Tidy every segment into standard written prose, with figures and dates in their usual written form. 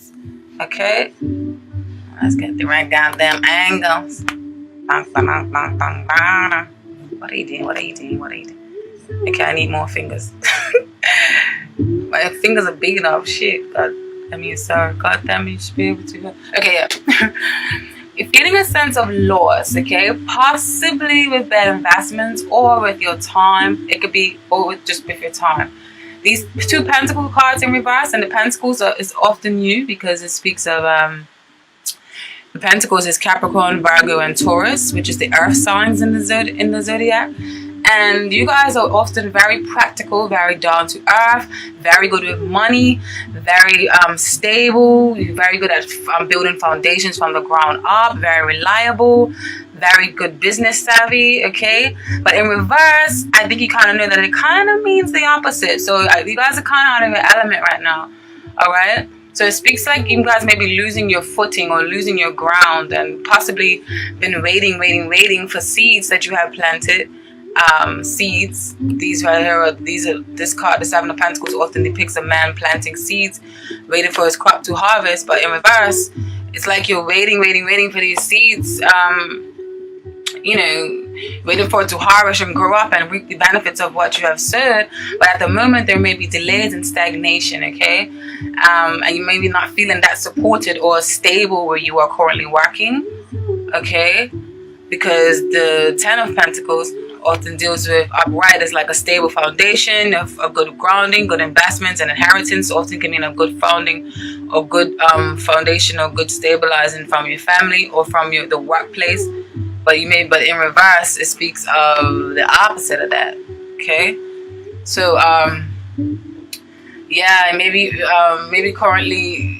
angles. Okay? Let's get the right goddamn angles. What are you doing? What are you doing? What are you doing? Okay, I need more fingers. My fingers are big enough. Shit. God damn it, you should be able to. Okay, yeah. If getting a sense of loss, okay, possibly with bad investments or with your time. It could be just with your time. These two pentacle cards in reverse, and the pentacles is often new because it speaks of the pentacles is Capricorn, Virgo, and Taurus, which is the earth signs in the zodiac. And you guys are often very practical, very down to earth, very good with money, very stable, very good at building foundations from the ground up, very reliable, very good business savvy, okay? But in reverse, I think you kind of know that it kind of means the opposite. So you guys are kind of out of your element right now, all right? So it speaks like you guys may be losing your footing or losing your ground and possibly been waiting for seeds that you have planted. Seeds. These right here this card, the Seven of Pentacles, often depicts a man planting seeds, waiting for his crop to harvest. But in reverse, it's like you're waiting for these seeds, waiting for it to harvest and grow up and reap the benefits of what you have sowed. But at the moment, there may be delays and stagnation, okay? And you may be not feeling that supported or stable where you are currently working, okay? Because the Ten of Pentacles often deals with upright as like a stable foundation of good grounding, good investments, and inheritance. Often can mean a good founding or good foundation or good stabilizing from your family or from the workplace. But in reverse, it speaks of the opposite of that. Okay, so yeah, maybe currently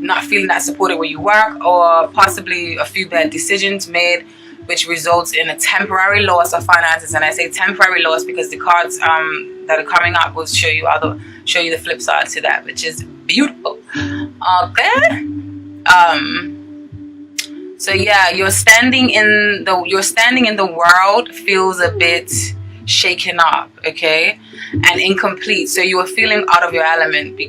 not feeling that supported where you work, or possibly a few bad decisions made, which results in a temporary loss of finances. And I say temporary loss because the cards that are coming up will show you the flip side to that, which is beautiful. Okay. So yeah, you're standing in the world feels a bit shaken up, okay, and incomplete. So you are feeling out of your element,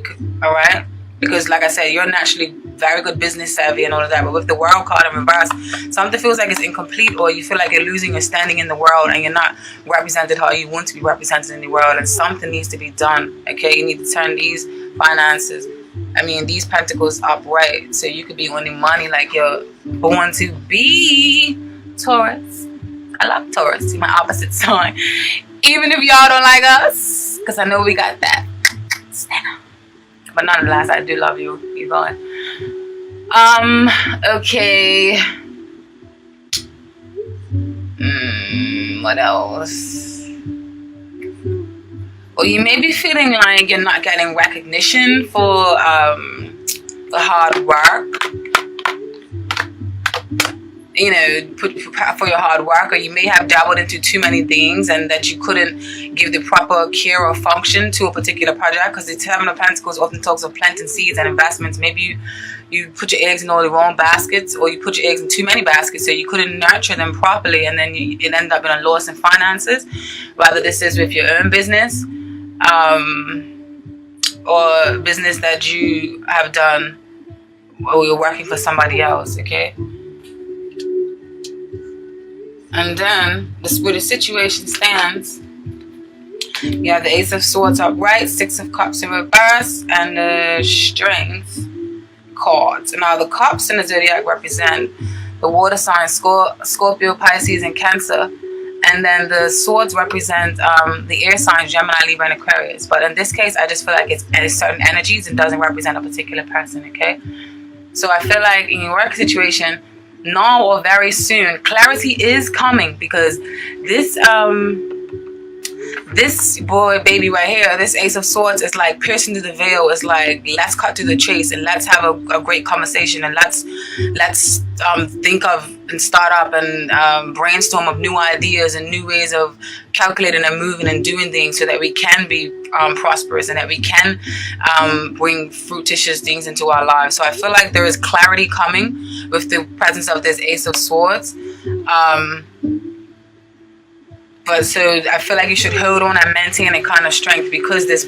all right? Because like I said, you're naturally very good business savvy and all of that, but with the world card in reverse, something feels like it's incomplete, or you feel like you're losing your standing in the world and you're not represented how you want to be represented in the world, and something needs to be done, okay? You need to turn these finances, these pentacles upright, so you could be earning money like you're born to be. Taurus. I love Taurus. You're my opposite sign. Even if y'all don't like us, because I know we got that. But nonetheless, I do love you. Keep going. Okay. What else? Well, you may be feeling like you're not getting recognition for the hard work. For your hard work, or you may have dabbled into too many things and that you couldn't give the proper care or function to a particular project, because the Seven of Pentacles often talks of planting seeds and investments. Maybe you put your eggs in all the wrong baskets, or you put your eggs in too many baskets, so you couldn't nurture them properly, and then it ended up in a loss in finances. Whether this is with your own business or business that you have done, or you're working for somebody else, okay? And then, where the situation stands, you have the Ace of Swords upright, Six of Cups in reverse, and the Strength cards. Now, the Cups in the Zodiac represent the water signs, Scorpio, Pisces, and Cancer. And then the Swords represent the air signs, Gemini, Libra, and Aquarius. But in this case, I just feel like it's certain energies and doesn't represent a particular person, okay? So I feel like in your work situation, now or very soon, clarity is coming, because this baby right here, this Ace of Swords, is like piercing through the veil. It's like, let's cut to the chase and let's have a great conversation, and let's think of and start up and brainstorm of new ideas and new ways of calculating and moving and doing things, so that we can be prosperous and that we can bring fruititious things into our lives. So I feel like there is clarity coming with the presence of this Ace of Swords. But so I feel like you should hold on and maintain a kind of strength, because this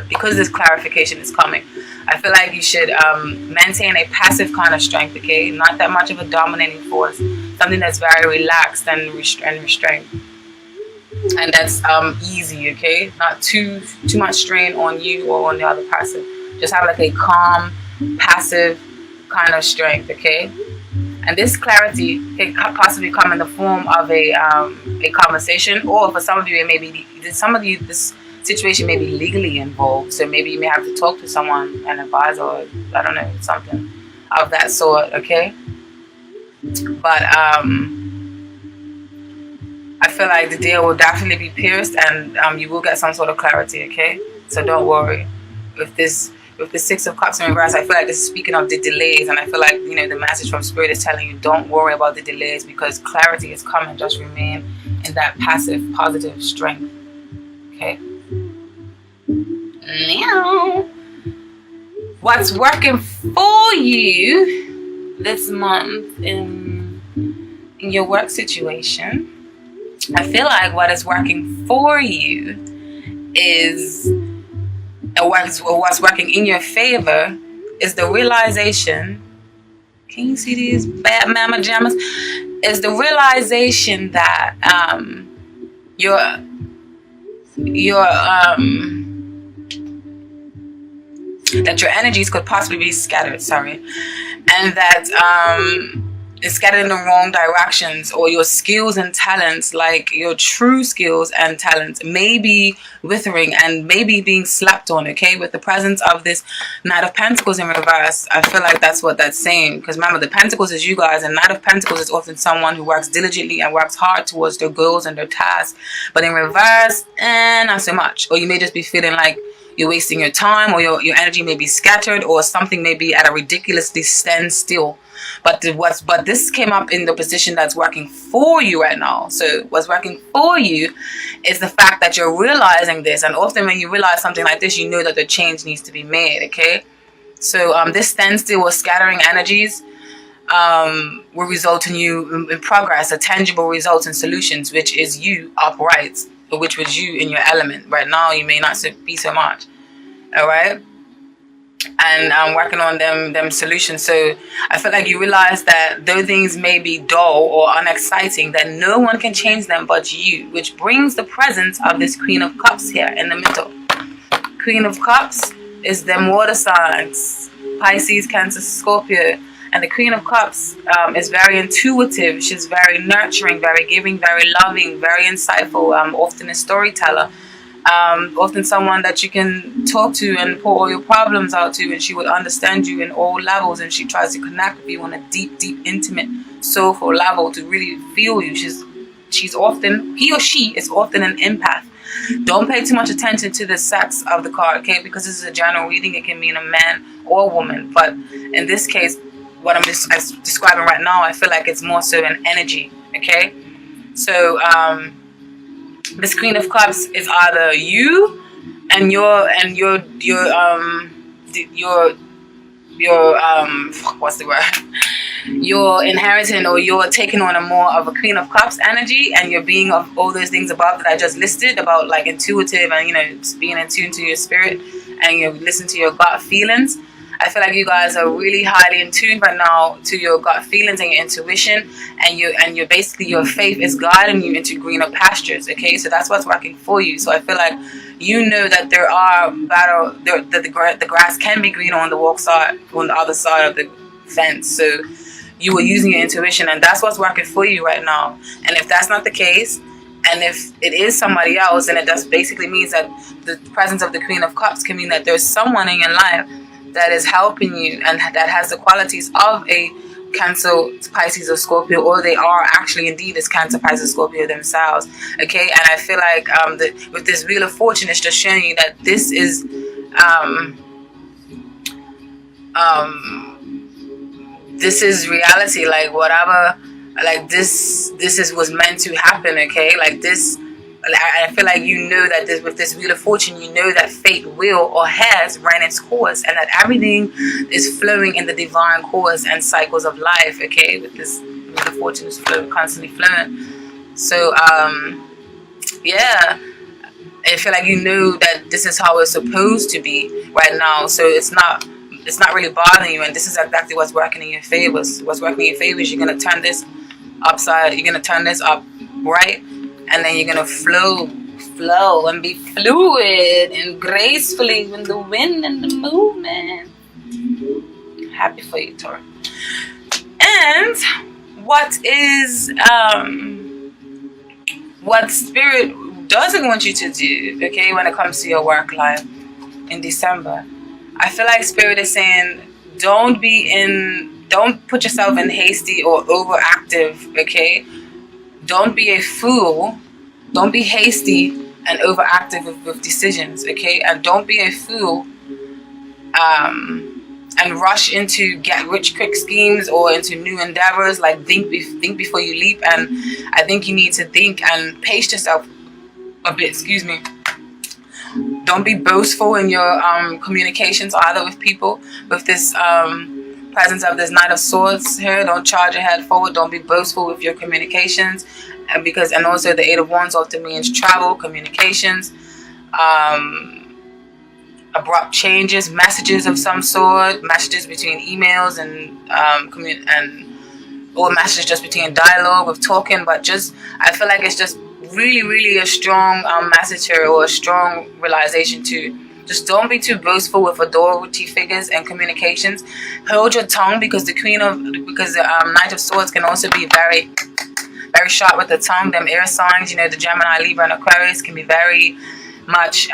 because this clarification is coming, I feel like you should maintain a passive kind of strength, okay? Not that much of a dominating force. Something that's very relaxed and restrained. And that's easy, okay? Not too much strain on you or on the other person. Just have like a calm, passive kind of strength, okay? And this clarity can possibly come in the form of a conversation, or for some of you, it may be this situation may be legally involved. So maybe you may have to talk to someone, an advisor, or I don't know, something of that sort, okay? But I feel like the deal will definitely be pierced, and you will get some sort of clarity, okay? So don't worry. With the Six of Cups in reverse, I feel like this is speaking of the delays, and I feel like, you know, the message from Spirit is telling you don't worry about the delays because clarity is coming. Just remain in that passive, positive strength, okay? Now, what's working for you this month in your work situation? I feel like what is working for you is, what's working in your favor is the realization. Can you see these bad mama jammas? Is the realization that that your energies could possibly be scattered, and that it's scattered in the wrong directions, or your skills and talents, like your true skills and talents, may be withering and maybe being slapped on, okay? With the presence of this Knight of Pentacles in reverse, I feel like that's what that's saying. Because remember, the Pentacles is you guys, and Knight of Pentacles is often someone who works diligently and works hard towards their goals and their tasks. But in reverse, not so much. Or you may just be feeling like you're wasting your time, or your energy may be scattered, or something may be at a ridiculously standstill. But this came up in the position that's working for you right now. So what's working for you is the fact that you're realizing this. And often when you realize something like this, you know that the change needs to be made, okay? So this standstill or scattering energies will result in you in progress, a tangible results and solutions, which is you upright, or which was you in your element. Right now, you may not be so much, all right? And I'm working on them solutions. So I feel like you realize that though things may be dull or unexciting, that no one can change them but you, which brings the presence of this Queen of Cups here in the middle. Queen of Cups is them water signs, Pisces, Cancer, Scorpio. And the Queen of Cups is very intuitive. She's very nurturing, very giving, very loving, very insightful, often a storyteller. Often someone that you can talk to and pour all your problems out to, and she would understand you in all levels, and she tries to connect with you on a deep, intimate, soulful level to really feel you. She's often, he or she is often an empath. Don't pay too much attention to the sex of the card, okay? Because this is a general reading. It can mean a man or a woman. But in this case, what I'm describing right now, I feel like it's more so an energy, okay? So, this Queen of Cups is either you and your what's the word? You're inheriting, or you're taking on a more of a Queen of Cups energy, and you're being of all those things above that I just listed about, like intuitive and, you know, just being in tune to your spirit, and you listen to your gut feelings. I feel like you guys are really highly in tune right now to your gut feelings and your intuition, and you're basically, your faith is guiding you into greener pastures, okay? So that's what's working for you. So I feel like you know that there are the grass can be greener on the on the other side of the fence. So you were using your intuition, and that's what's working for you right now. And if that's not the case, and if it is somebody else, then it just basically means that the presence of the Queen of Cups can mean that there's someone in your life that is helping you and that has the qualities of a Cancer, Pisces, or Scorpio, or they are actually indeed as Cancer, Pisces, Scorpio themselves, okay? And I feel like with this Wheel of Fortune, it's just showing you that this is this is reality. Like whatever, like this was meant to happen, okay? Like this, I feel like you know that with this Wheel of Fortune, you know that fate will or has ran its course, and that everything is flowing in the divine course and cycles of life, okay? With this Wheel of Fortune is constantly flowing. So, yeah, I feel like you know that this is how it's supposed to be right now. So it's not really bothering you, and this is exactly what's working in your favor. What's working in your favor is you're gonna turn this upside, you're gonna turn this up right, and then you're gonna flow and be fluid and gracefully with the wind and the movement. Happy for you, Taurus. And what spirit doesn't want you to do, okay, when it comes to your work life in December, I feel like spirit is saying don't put yourself in hasty or overactive, okay? Don't be a fool. Don't be hasty and overactive with decisions, okay? And don't be a fool and rush into get rich quick schemes or into new endeavors. Like think before you leap. And I think you need to think and pace yourself a bit, excuse me. Don't be boastful in your communications either with people. With this presence of this Knight of Swords here, don't charge your head forward. Don't be boastful with your communications, and also the Eight of Wands often means travel, communications, abrupt changes, messages of some sort, messages between emails and or messages just between dialogue with talking. But just I feel like it's just really a strong message here, or a strong realization to just don't be too boastful with authority figures and communications. Hold your tongue, because the Knight of Swords can also be very sharp with the tongue. Them air signs, you know, the Gemini, Libra, and Aquarius can be very much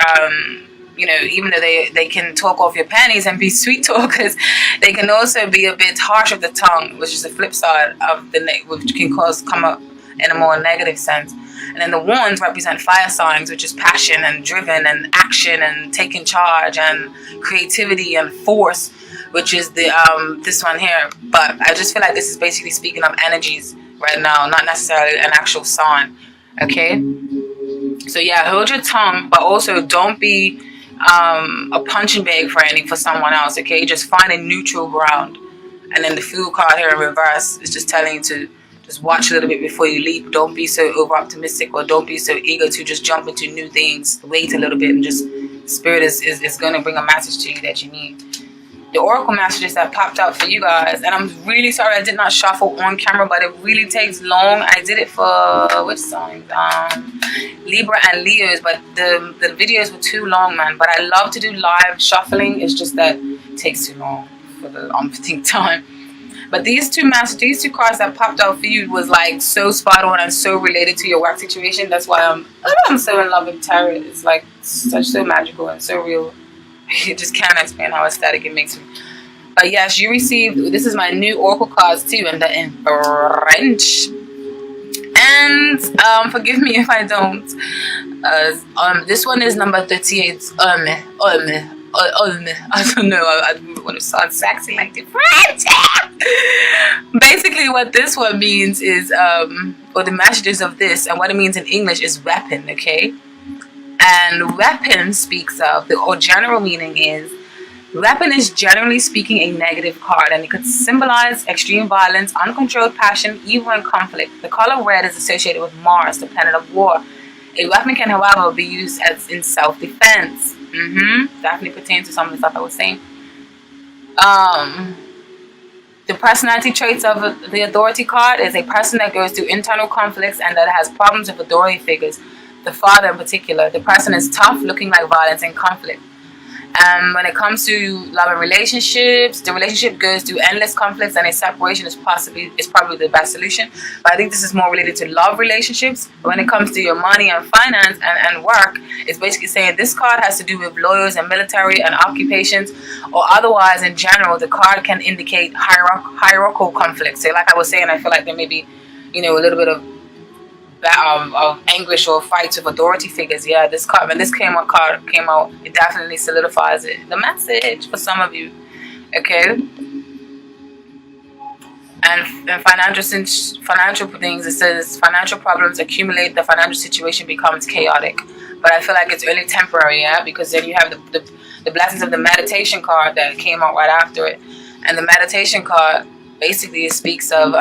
you know, even though they can talk off your panties and be sweet talkers, they can also be a bit harsh with the tongue, which is the flip side of which can come up in a more negative sense. And then the wands represent fire signs, which is passion and driven and action and taking charge and creativity and force, which is the this one here. But I just feel like this is basically speaking of energies right now, not necessarily an actual sign. Okay, so yeah, hold your tongue, but also don't be a punching bag for someone else. Okay, just find a neutral ground. And then the Fool card here in reverse is just telling you to just watch a little bit before you leap. Don't be so over optimistic, or don't be so eager to just jump into new things. Wait a little bit, and just spirit is going to bring a message to you that you need. The oracle messages that popped out for you guys, and I'm really sorry I did not shuffle on camera, but it really takes long. I did it for which signs? Libra and Leos, but the videos were too long, man. But I love to do live shuffling. It's just that it takes too long for the umpteenth time. But these two cards that popped out for you was like so spot on and so related to your work situation. That's why I'm so in love with tarot. It's like so magical and so real. I just can't explain how ecstatic it makes me. But yes, you received, this is my new oracle cards too, and they're in French. And forgive me if I don't. This one is number 38. I don't know. I don't want to sound sexy like the French. Basically, what this one means is, or the messages of this, and what it means in English is weapon. Okay. And weapon speaks of, or general meaning is, weapon is generally speaking a negative card, and it could symbolize extreme violence, uncontrolled passion, evil, and conflict. The color red is associated with Mars, the planet of war. A weapon can, however, be used as in self-defense. Definitely pertains to some of the stuff I was saying. The personality traits of the authority card is a person that goes through internal conflicts and that has problems with authority figures. The father in particular. The person is tough, looking like violence and conflict. When it comes to love and relationships, the relationship goes through endless conflicts, and a separation is probably the best solution. But I think this is more related to love relationships. But when it comes to your money and finance and work, it's basically saying this card has to do with lawyers and military and occupations, or otherwise in general, the card can indicate hierarchical conflicts. So like I was saying, I feel like there may be, you know, a little bit of anguish or fights with authority figures. Yeah, this card, when this card came out, it definitely solidifies it. The message for some of you, okay. And financial things, it says financial problems accumulate, the financial situation becomes chaotic. But I feel like it's only temporary, yeah, because then you have the blessings of the meditation card that came out right after it, and the meditation card basically it speaks of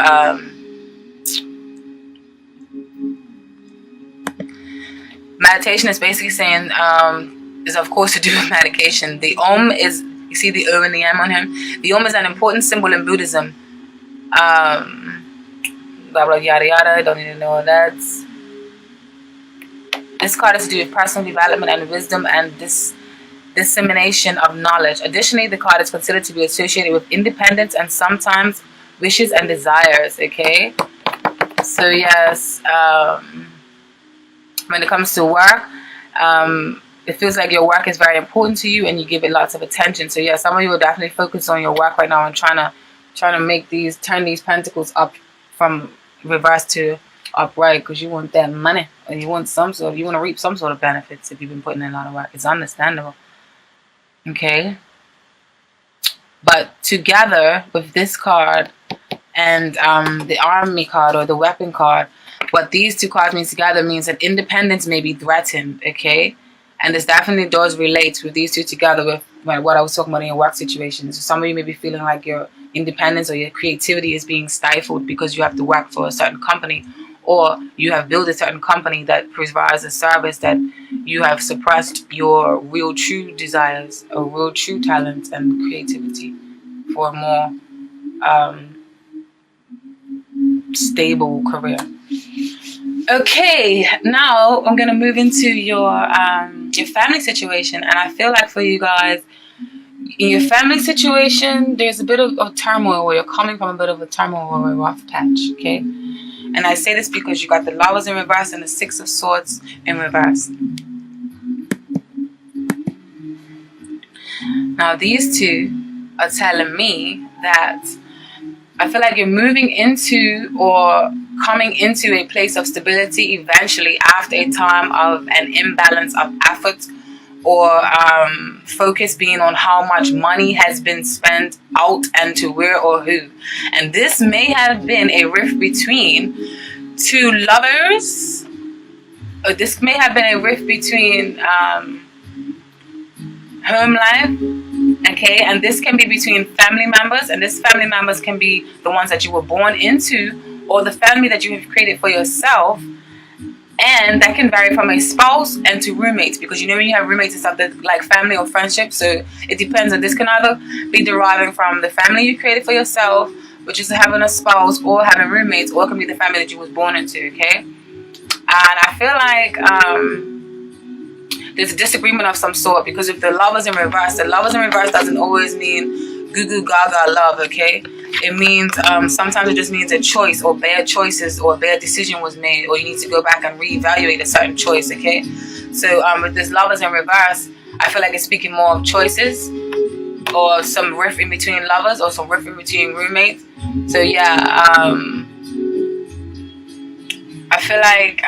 Meditation is basically saying, is of course to do with medication. The Om is, you see the O and the M on him? The Om is an important symbol in Buddhism. Blah, blah, yada, yada. Don't need to know all that. This card is to do with personal development and wisdom and dissemination of knowledge. Additionally, the card is considered to be associated with independence and sometimes wishes and desires, okay? So yes, when it comes to work, it feels like your work is very important to you and you give it lots of attention. So yeah, some of you will definitely focus on your work right now and trying to make turn these pentacles up from reverse to upright, because you want that money, or you want to reap some sort of benefits if you've been putting in a lot of work. It's understandable. Okay. But together with this card and the army card or the weapon card, what these two cards mean together means that independence may be threatened, okay? And this definitely does relate with these two together with what I was talking about in your work situation. So some of you may be feeling like your independence or your creativity is being stifled because you have to work for a certain company, or you have built a certain company that provides a service that you have suppressed your real true desires or real true talent and creativity for a more stable career. Okay, now I'm gonna move into your family situation, and I feel like for you guys, in your family situation, there's a bit of a turmoil, where you're coming from a bit of a turmoil or a rough patch, okay? And I say this because you got the Lovers in reverse and the Six of Swords in reverse. Now these two are telling me that I feel like you're moving into or coming into a place of stability eventually after a time of an imbalance of effort or focus being on how much money has been spent out and to where or who. And this may have been a rift between two lovers, or this may have been a rift between home life, okay? And this can be between family members, and this family members can be the ones that you were born into or the family that you have created for yourself. And that can vary from a spouse and to roommates, because you know when you have roommates and stuff, that like family or friendship, so it depends. And this can either be deriving from the family you created for yourself, which is having a spouse, or having roommates, or it can be the family that you was born into, okay? And I feel like there's a disagreement of some sort, because if the Lovers in reverse, the Lovers in reverse doesn't always mean goo goo gaga love, okay? It means sometimes it just means a choice or bad choices or a bad decision was made, or you need to go back and reevaluate a certain choice, okay? So with this Lovers in reverse, I feel like it's speaking more of choices or some rift in between lovers or some rift in between roommates. So yeah, I feel like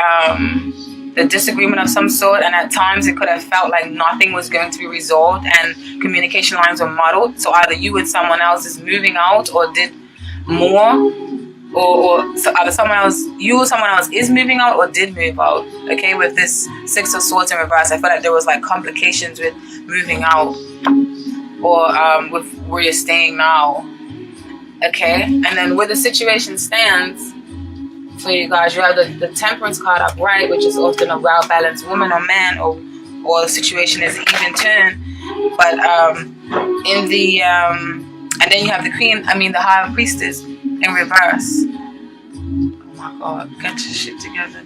the disagreement of some sort, and at times it could have felt like nothing was going to be resolved and communication lines were muddled. So either you and someone else is moving out or did more, or so either you or someone else is moving out or did move out, okay? With this Six of Swords in reverse, I feel like there was like complications with moving out or with where you're staying now, okay? And then where the situation stands for you guys, you have the Temperance card upright, which is often a well-balanced woman or man, or the situation is even turn. But in the and then you have the High Priestess in reverse. Oh my God, get your shit together.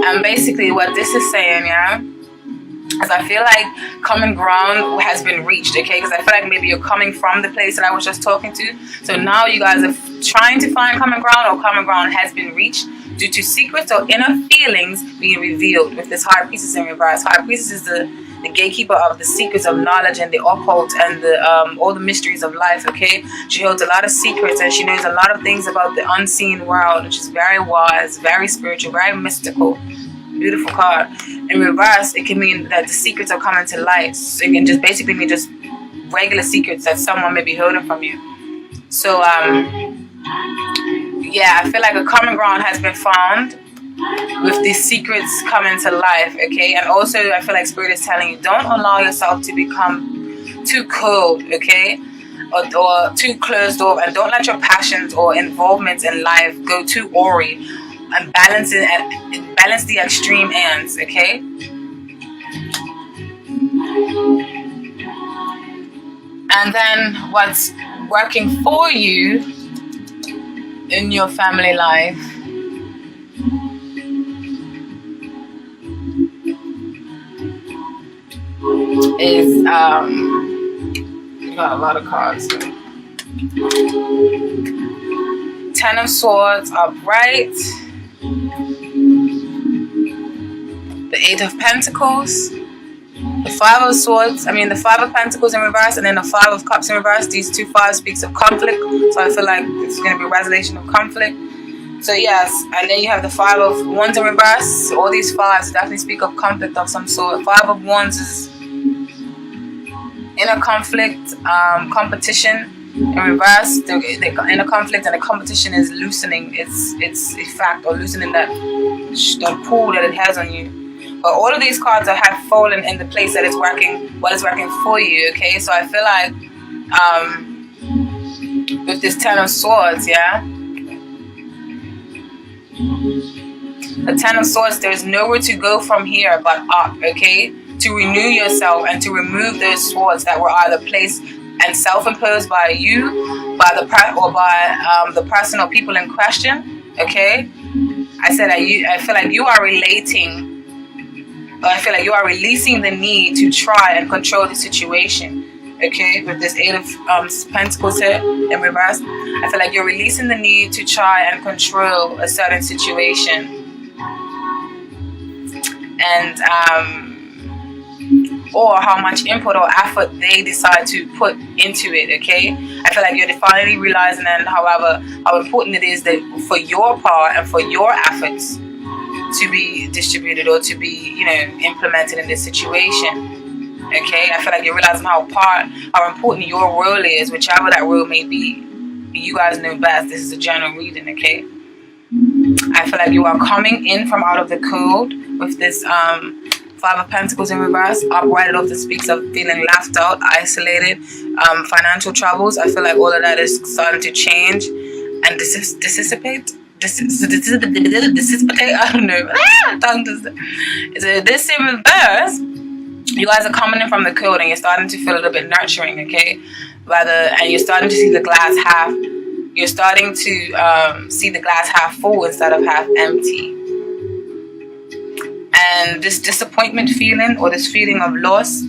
And basically what this is saying, yeah, as I feel like common ground has been reached, okay? Because I feel like maybe you're coming from the place that I was just talking to. So now you guys are trying to find common ground, or common ground has been reached due to secrets or inner feelings being revealed with this High Priestess in reverse. High Priestess is the gatekeeper of the secrets of knowledge and the occult and all the mysteries of life, okay? She holds a lot of secrets and she knows a lot of things about the unseen world, which is very wise, very spiritual, very mystical. Beautiful card. In reverse, it can mean that the secrets are coming to light. So it can just basically mean just regular secrets that someone may be holding from you. So yeah, I feel like a common ground has been found with these secrets coming to life, okay? And also I feel like Spirit is telling you, don't allow yourself to become too cold, okay? or too closed off, and don't let your passions or involvements in life go too awry, and balance the extreme ends, okay? And then what's working for you in your family life is you got a lot of cards. Ten of Swords upright, the Eight of Pentacles, the Five of Swords, the Five of Pentacles in reverse, and then the Five of Cups in reverse. These two fives speaks of conflict, so I feel like it's going to be a resolution of conflict. So yes, and then you have the Five of Wands in reverse. So all these fives definitely speak of conflict of some sort. Five of Wands is inner conflict, competition in reverse. The inner conflict and the competition is loosening its effect, or loosening that pull that it has on you. But all of these cards have fallen in the place that is working, what is working for you, okay? So I feel like with this Ten of Swords, yeah? The Ten of Swords, there's nowhere to go from here but up, okay? To renew yourself and to remove those swords that were either placed and self-imposed by you, by the person or people in question, okay? I said I feel like you are I feel like you are releasing the need to try and control the situation, okay? With this Eight of Pentacles here in reverse, I feel like you're releasing the need to try and control a certain situation. And, or how much input or effort they decide to put into it, okay? I feel like you're finally realizing how important it is that for your part and for your efforts to be distributed or to be, implemented in this situation, okay? I feel like you're realizing how important your role is, whichever that role may be. You guys know best. This is a general reading, okay? I feel like you are coming in from out of the cold with this Five of Pentacles in reverse, upright. It often speaks of feeling left out, isolated, financial troubles. I feel like all of that is starting to change and dissipate. I don't know. So this in reverse, you guys are coming in from the cold and you're starting to feel a little bit nurturing, okay? And you're starting to see the glass half. You're starting to see the glass half full instead of half empty. And this disappointment feeling or this feeling of loss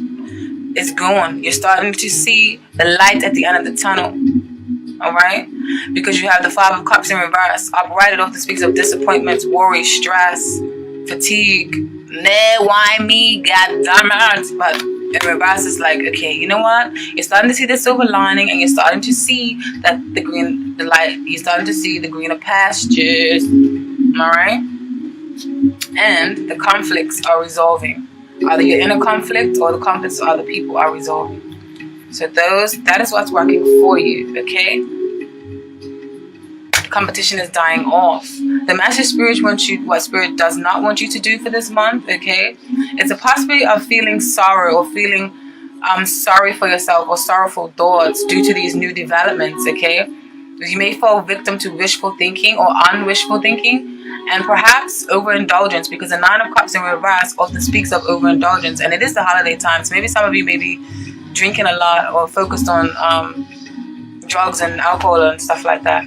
is gone. You're starting to see the light at the end of the tunnel. Alright? Because you have the Five of Cups in reverse. Upright, it often speaks of disappointments, worry, stress, fatigue. Nah, why me? God damn it. But in reverse, it's like, okay, you know what? You're starting to see the silver lining and you're starting to see that the light, you're starting to see the greener pastures. Alright? And the conflicts are resolving. Either your inner conflict or the conflicts of other people are resolving. So that is what's working for you, okay? Competition is dying off. The message Spirit wants you, what Spirit does not want you to do for this month, okay? It's a possibility of feeling sorrow or feeling sorry for yourself or sorrowful thoughts due to these new developments, okay? You may fall victim to wishful thinking or unwishful thinking, and perhaps overindulgence, because the Nine of Cups in reverse often speaks of overindulgence, and it is the holiday time, so maybe some of you may be drinking a lot or focused on drugs and alcohol and stuff like that,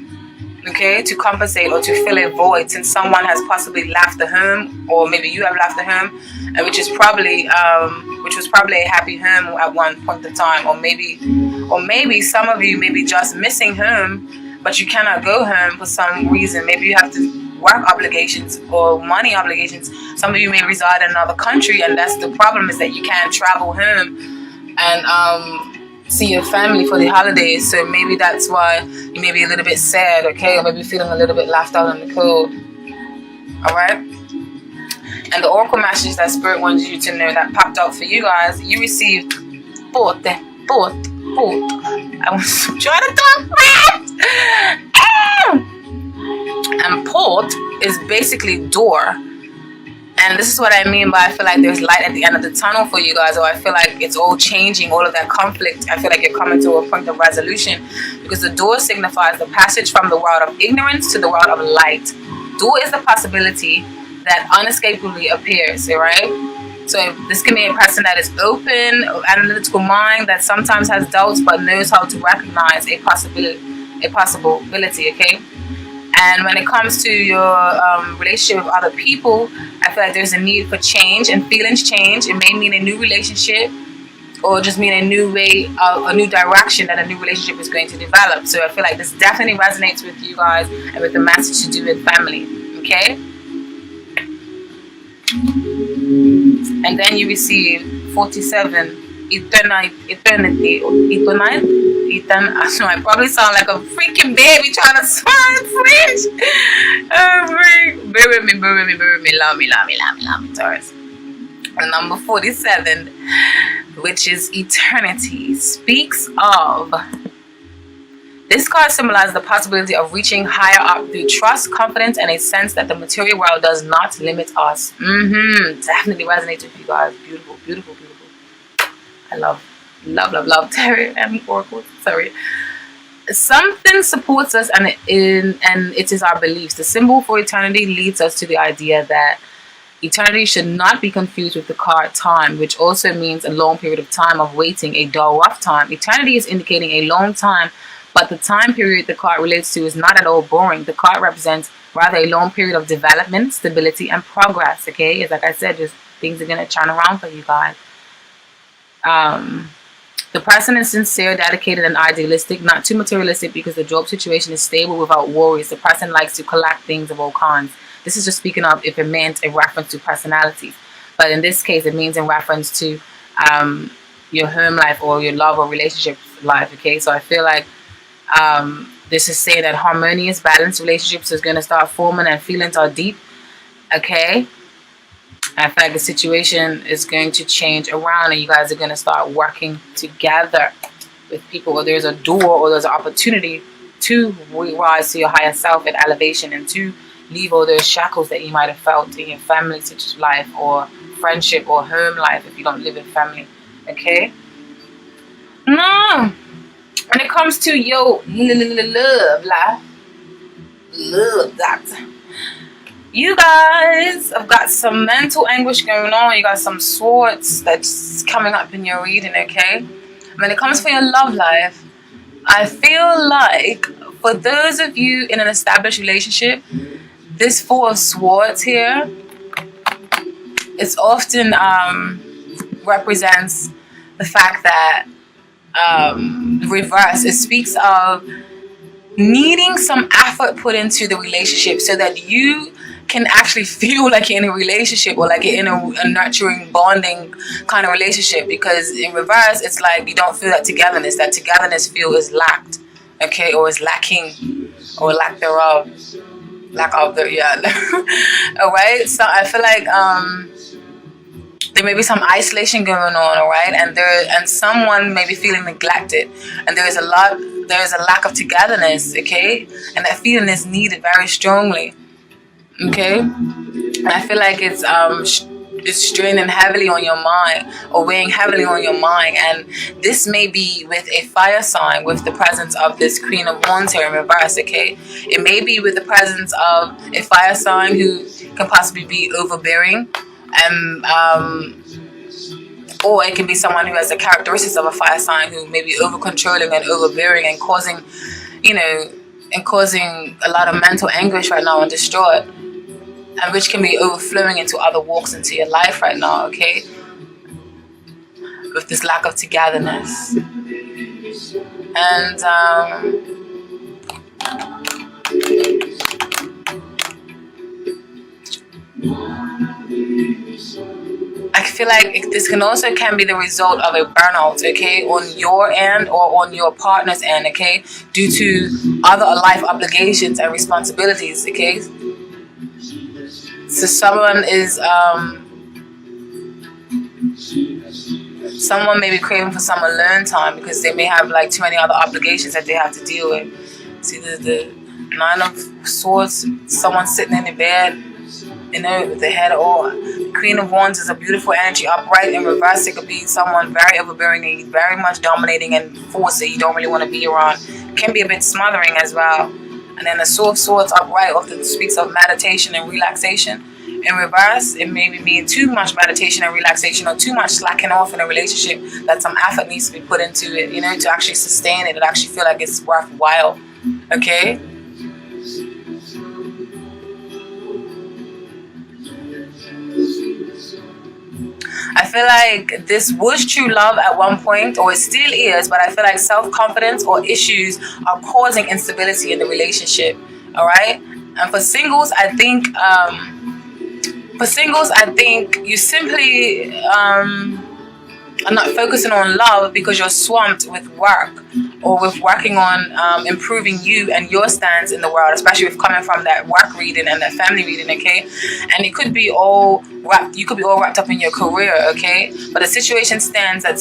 okay, to compensate or to fill a void since someone has possibly left the home, or maybe you have left the home, and which was probably a happy home at one point in time, or maybe some of you may be just missing home, but you cannot go home for some reason. Maybe you have to work obligations or money obligations. Some of you may reside in another country, and that's the problem, is that you can't travel home and see your family for the holidays. So maybe that's why you may be a little bit sad, okay, or maybe feeling a little bit left out in the cold. Alright? And the oracle message that Spirit wants you to know that popped out for you guys, you received Port. I was trying to talk fast. And Port is basically door. And this is what I mean by I feel like there's light at the end of the tunnel for you guys, or I feel like it's all changing, all of that conflict. I feel like you're coming to a point of resolution, because the door signifies the passage from the world of ignorance to the world of light. Door is the possibility that unescapably appears, right? So this can be a person that is open, analytical mind, that sometimes has doubts but knows how to recognize a possibility, okay? And when it comes to your relationship with other people, I feel like there's a need for change, and feelings change. It may mean a new relationship, or just mean a new way, a new direction that a new relationship is going to develop. So I feel like this definitely resonates with you guys and with the message to do with family, okay? And then you receive 47, eternity. I probably sound like a freaking baby trying to swear in French. Bear with me, love me, Taurus. And number 47, which is eternity, speaks of. This card symbolizes the possibility of reaching higher up through trust, confidence, and a sense that the material world does not limit us. Definitely resonates with you guys. Beautiful, beautiful, beautiful. I love tarot and oracles. Sorry. Something supports us, and it is our beliefs. The symbol for eternity leads us to the idea that eternity should not be confused with the card time, which also means a long period of time of waiting, a dull, rough time. Eternity is indicating a long time, but the time period the card relates to is not at all boring. The card represents rather a long period of development, stability, and progress, okay? It's like I said, just things are going to turn around for you guys. The person is sincere, dedicated, and idealistic, not too materialistic, because the job situation is stable without worries. The person likes to collect things of all kinds. This is just speaking of if it meant a reference to personalities. But in this case, it means in reference to your home life or your love or relationship life, okay? So I feel like this is saying that harmonious, balanced relationships is going to start forming and feelings are deep, okay? I feel like the situation is going to change around and you guys are going to start working together with people, or there's a door or there's an opportunity to rise to your higher self and elevation, and to leave all those shackles that you might have felt in your family life or friendship or home life if you don't live in family, okay? No. When it comes to your love life, love that, you guys have got some mental anguish going on. You got some swords that's coming up in your reading, okay? When it comes for your love life, I feel like for those of you in an established relationship, this Four of Swords here, it's often represents the fact that reverse, it speaks of needing some effort put into the relationship so that you can actually feel like you're in a relationship, or like you're in a nurturing, bonding kind of relationship. Because in reverse, it's like you don't feel that togetherness. That togetherness feel is lacked, okay, or is lacking, or lack thereof. Lack of the, yeah. Alright, so I feel like there may be some isolation going on, alright, and someone may be feeling neglected, and there is a lack of togetherness, okay, and that feeling is needed very strongly, okay. And I feel like it's straining heavily on your mind, or weighing heavily on your mind, and this may be with a fire sign, with the presence of this Queen of Wands here in reverse, okay. It may be with the presence of a fire sign who can possibly be overbearing, or it can be someone who has the characteristics of a fire sign, who may be over controlling and overbearing and causing, a lot of mental anguish right now and distraught, and which can be overflowing into other walks into your life right now, okay? With this lack of togetherness. And I feel like this can be the result of a burnout, okay, on your end or on your partner's end, okay, due to other life obligations and responsibilities, okay. So someone may be craving for some alone time because they may have like too many other obligations that they have to deal with. See the Nine of Swords, someone sitting in the bed you know, with the head. Or Queen of Wands is a beautiful energy upright. In reverse, it could be someone very overbearing and very much dominating and force that you don't really want to be around. Can be a bit smothering as well. And then the Sword of Swords upright often speaks of meditation and relaxation. In reverse, it may mean too much meditation and relaxation, or too much slacking off in a relationship, that some effort needs to be put into it, you know, to actually sustain it and actually feel like it's worthwhile. Okay? I feel like this was true love at one point, or it still is, but I feel like self-confidence or issues are causing instability in the relationship. All right? And for singles, I think you simply are not focusing on love because you're swamped with work, or with working on improving you and your stance in the world, especially with coming from that work reading and that family reading, okay? And it could be all wrapped, you could be all wrapped up in your career, okay? But the situation stands that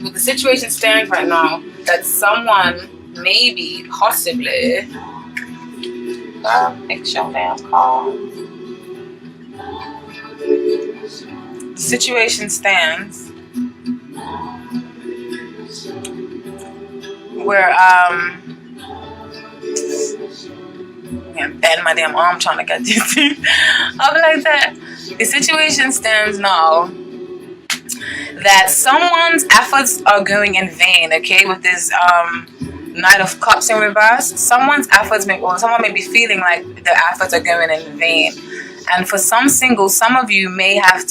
the situation stands right now that someone maybe, possibly, make sure damn call. The situation stands where I'm bending my damn arm trying to get this up like that. The situation stands now that someone's efforts are going in vain, okay, with this Knight of Cups in reverse. Someone may be feeling like their efforts are going in vain. And for some singles, some of you may have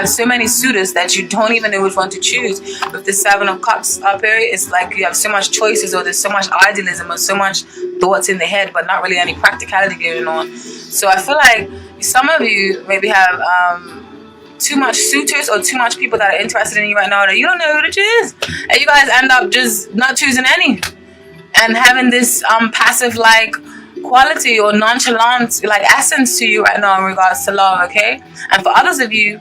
so many suitors that you don't even know which one to choose. With the Seven of Cups up here, it's like you have so much choices, or there's so much idealism, or so much thoughts in the head, but not really any practicality going on. So I feel like some of you maybe have too much suitors, or too much people that are interested in you right now that you don't know who to choose. And you guys end up just not choosing any. And having this passive like quality or nonchalant like essence to you right now in regards to love, okay? And for others of you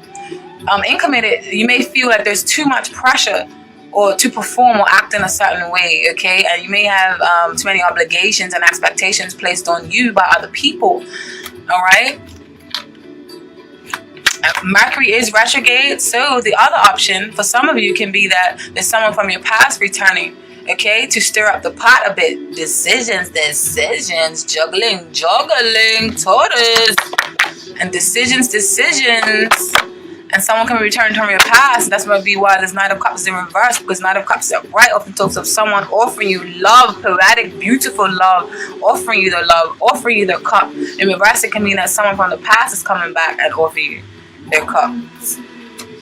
incommitted, you may feel like there's too much pressure or to perform or act in a certain way, okay? And you may have too many obligations and expectations placed on you by other people, all right? Mercury is retrograde, so the other option for some of you can be that there's someone from your past returning, okay, to stir up the pot a bit. Decisions, juggling, Taurus, and decisions. And someone can return from your past. That's going to be why this Knight of Cups is in reverse, because Knight of Cups are right often talks of someone offering you love, poetic, beautiful love, offering you the love, offering you the cup. In reverse, it can mean that someone from the past is coming back and offering you their cups.